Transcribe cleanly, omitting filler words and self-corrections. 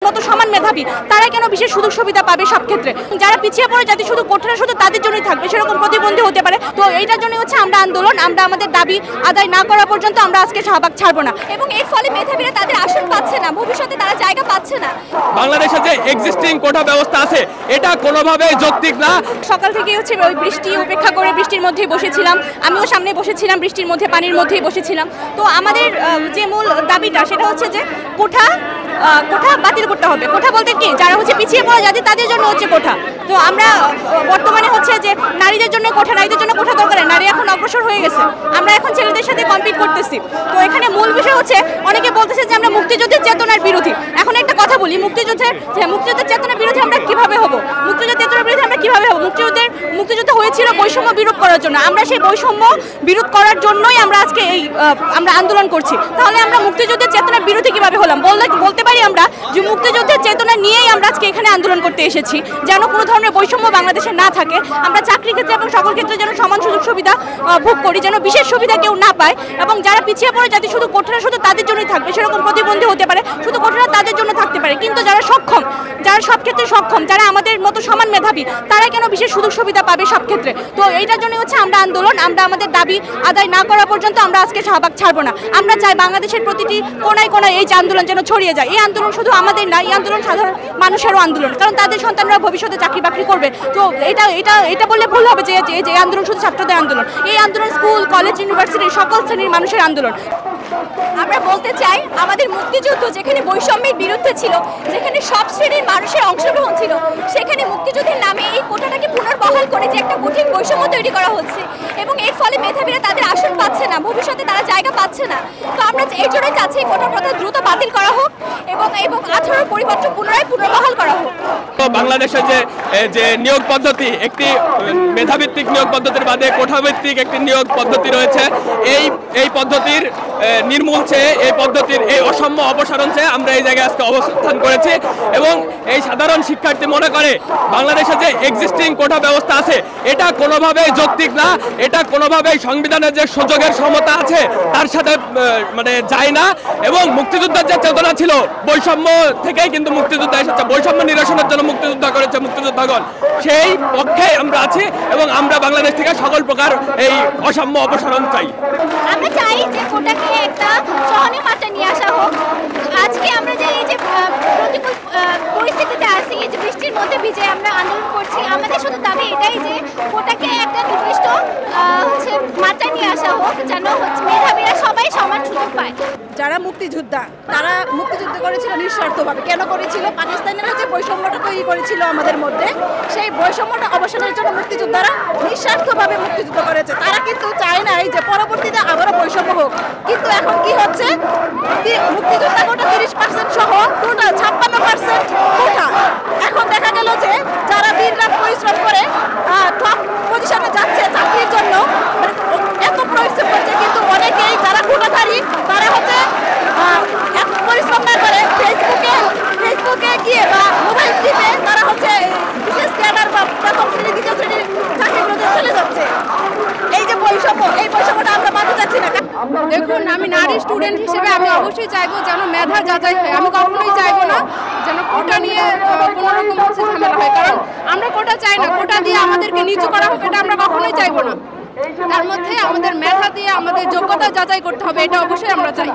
মতো সমান মেধাবী তারা কেন বিশেষ সুযোগ সুবিধা পাবে সব ক্ষেত্রে? যারা পিছিয়ে পড়ে জাতি শুধু কোঠাটা শুধু তাদের জন্যই থাকবে সেরকম প্রতিবন্ধী হতে পারে। তো এইটার জন্য হচ্ছে আমরা আন্দোলন, আমরা আমাদের দাবি আদায় না করা পর্যন্ত আমরা আজকে শাহবাগ ছাড়বো না। এবং এর ফলে মেধাবীরা তাদের আসন পাচ্ছে না, ভবিষ্যতে তারা জায়গা পাচ্ছে না। বাংলাদেশে যে এক্সিস্টিং কোটা ব্যবস্থা আছে এটা কোনোভাবেই যৌক্তিক না। সকাল থেকেই হচ্ছে ওই বৃষ্টি উপেক্ষা করে বৃষ্টির মধ্যেই বসেছিলাম, আমিও সামনে বসেছিলাম, বৃষ্টির মধ্যে পানির মধ্যেই বসেছিলাম। তো আমাদের যে মূল দাবিটা সেটা হচ্ছে যে কোঠা বাতিল করতে হবে। কোঠা বলতে কি, যারা হচ্ছে পিছিয়ে পড়া জাতি তাদের জন্য হচ্ছে কোঠা। তো আমরা বর্তমানে হচ্ছে যে নারীদের জন্য কোঠা দরকার, নারী এখন অগ্রসর হয়ে গেছে, আমরা এখন ছেলেদের সাথে কম্পিট করতেছি। তো এখানে মূল বিষয় হচ্ছে অনেকে বলতেছে যে আমরা মুক্তিযুদ্ধের চেতনার বিরোধী। এখন একটা কথা বলি, মুক্তিযুদ্ধের চেতনার বিরোধী আমরা কিভাবে হব? মুক্তিযুদ্ধের চেতনার বিরোধী আমরা কিভাবে হব? মুক্তিযুদ্ধ হয়েছিল বৈষম্য বিরোধ করার জন্য, আমরা সেই বৈষম্য বিরোধ করার জন্যই আমরা আজকে আমরা আন্দোলন করছি। তাহলে আমরা মুক্তিযুদ্ধের চেতনার বিরোধী কিভাবে হলাম? বলতে পারি আমরা যে মুক্তিযুদ্ধের চেতনা নিয়েই আমরা আজকে এখানে আন্দোলন করতে এসেছি, যেন কোনো ধরনের বৈষম্য বাংলাদেশে না থাকে, আমরা চাকরি ক্ষেত্রে এবং সকল ক্ষেত্রে যেন সমান সুযোগ সুবিধা ভোগ করি, যেন বিশেষ সুবিধা কেউ না পায়। এবং যারা পিছিয়ে পড়ে জাতি শুধু কোঠাটা শুধু তাদের জন্যই থাকবে সেরকম প্রতিবন্ধী হতে পারে, শুধু কোঠাটা তাদের জন্য থাকতে পারে। কিন্তু যারা সক্ষম, যারা সব ক্ষেত্রে সক্ষম, যারা আমাদের মতো সমান মেধাবী তারা কেন বিশেষ সুযোগ সুবিধা পাবে সব ক্ষেত্রে? তো এইটার জন্য হচ্ছে আমরা আন্দোলন, আমরা আমাদের দাবি আদায় না করা পর্যন্ত আমরা আজকে শাহবাগ ছাড়বো না। আমরা চাই বাংলাদেশের প্রতিটি কোনায় কোনায় এই যে আন্দোলন যেন ছড়িয়ে যায়। এই আন্দোলন শুধু আমাদের না, এই আন্দোলন সাধারণ মানুষেরও আন্দোলন, কারণ তাদের সন্তানরা ভবিষ্যতে চাকরি বাকরি করবে। তো এটা বললে ভুল হবে যে এই আন্দোলন শুধু ছাত্রদের আন্দোলন। এই আন্দোলন স্কুল, কলেজ, ইউনিভার্সিটির সকল শ্রেণীর মানুষের আন্দোলন। আমরা বলতে চাই আমাদের মুক্তিযুদ্ধ যেখানে বৈষম্যের বিরুদ্ধে ছিল, যেখানে সব শ্রেণীর মানুষের অংশগ্রহণ ছিল, সেখানে মুক্তিযুদ্ধের নামে এই কোটাটাকে পুনর্বহাল করে যে একটা কঠিন বৈষম্য তৈরি করা হচ্ছে এবং এর ফলে মেধাবীরা তাদের আসন পাচ্ছে না, ভবিষ্যতে তারা জায়গা পাচ্ছে না। তো আমরা এই জন্যই চাচ্ছি এই কোটা প্রথা দ্রুত বাতিল করা হোক এবং 18 পরিপত্র পুনর্বহাল করা হোক। বাংলাদেশের যে নিয়োগ পদ্ধতি, একটি মেধাভিত্তিক নিয়োগ পদ্ধতির বাদে কোঠাভিত্তিক একটি নিয়োগ পদ্ধতি রয়েছে। এই পদ্ধতির নির্মূল চেয়ে, এই পদ্ধতির এই অসাম্য অপসারণ চেয়ে আমরা এই জায়গায় আজকে অবস্থান করেছি। এবং এই সাধারণ শিক্ষার্থী মনে করে বাংলাদেশে যে এক্সিস্টিং কোটা ব্যবস্থা আছে এটা কোনোভাবেই যৌক্তিক না, এটা কোনোভাবেই সংবিধানের যে সুযোগের সমতা আছে তার সাথে যায় না। এবং মুক্তিযুদ্ধের যে চেতনা ছিল, বৈষম্য থেকেই কিন্তু মুক্তিযুদ্ধ এসেছে, বৈষম্য নিরসনের জন্য মুক্তিযুদ্ধ করেছে মুক্তিযোদ্ধাগণ, সেই পক্ষে আমরা আছি এবং আমরা বাংলাদেশ থেকে সকল প্রকার এই অসাম্য অপসারণ চাই। আমরা চাই যে কোটাকে একটা সহনীয় মাত্রা নিয়ে আসা হোক। আজকে আমরা যে এই যে প্রতিকূল পরিস্থিতিতে আছি, এই যে বৃষ্টির মধ্যে ভিজে আমরা আন্দোলন করছি, আমাদের শুধু দাবি এটাই যে কোটাকে একটা নির্দিষ্ট মাত্রায় নিয়ে আসা হোক, যেন মেধাবীরা সবাই সমান সুযোগ পায়। যারা মুক্তিযোদ্ধা তারা মুক্তিযুদ্ধ করেছিল নিঃস্বার্থভাবে। কেন করেছিল? পাকিস্তানিরা যে বৈষম্যটা তৈরি করেছিল আমাদের মধ্যে, সেই বৈষম্যটা অবসানের জন্য মুক্তিযোদ্ধারা নিঃস্বার্থভাবে মুক্তিযুদ্ধ করেছে। তারা কিন্তু চায় নাই যে পরবর্তীতে আবারও বৈষম্য হোক। কিন্তু এখন কি হচ্ছে, মুক্তিযোদ্ধা কোটা 30% সহ টোটাল 56% কোটা। এখন দেখা গেল যে যারা দিনরাত পরিশ্রম করে টপ পজিশনে যাচ্ছে চাকরির জন্য, এত পরিশ্রম করছে, কিন্তু অনেকেই যারা কোটাধারী তারা হচ্ছে এত পরিশ্রম না করে ফেসবুকে গিয়ে বা মোবাইল টিপে তারা হচ্ছে বিশেষ ক্যাডার বা প্রথম শ্রেণী দ্বিতীয় শ্রেণীর চাকরিগুলোতে চলে যাচ্ছে। এই যে বৈষম্য, এই বৈষম্যটা আমরা মানতে চাচ্ছি না। দেখুন, আমি নারী স্টুডেন্ট হিসেবে আমি অবশ্যই চাইবো যেন মেধা যাচাই হয়। আমি কখনোই চাইবো না যেন কোটা নিয়ে কোনো রকম ঝামেলা হয়, কারণ আমরা কোটা চাই না, কোটা দিয়ে আমাদেরকে নিচু করা হোক, এটা আমরা কখনোই চাইবো না। তার মধ্যে আমাদের মেধা দিয়ে আমাদের যোগ্যতা যাচাই করতে হবে, এটা অবশ্যই আমরা চাই।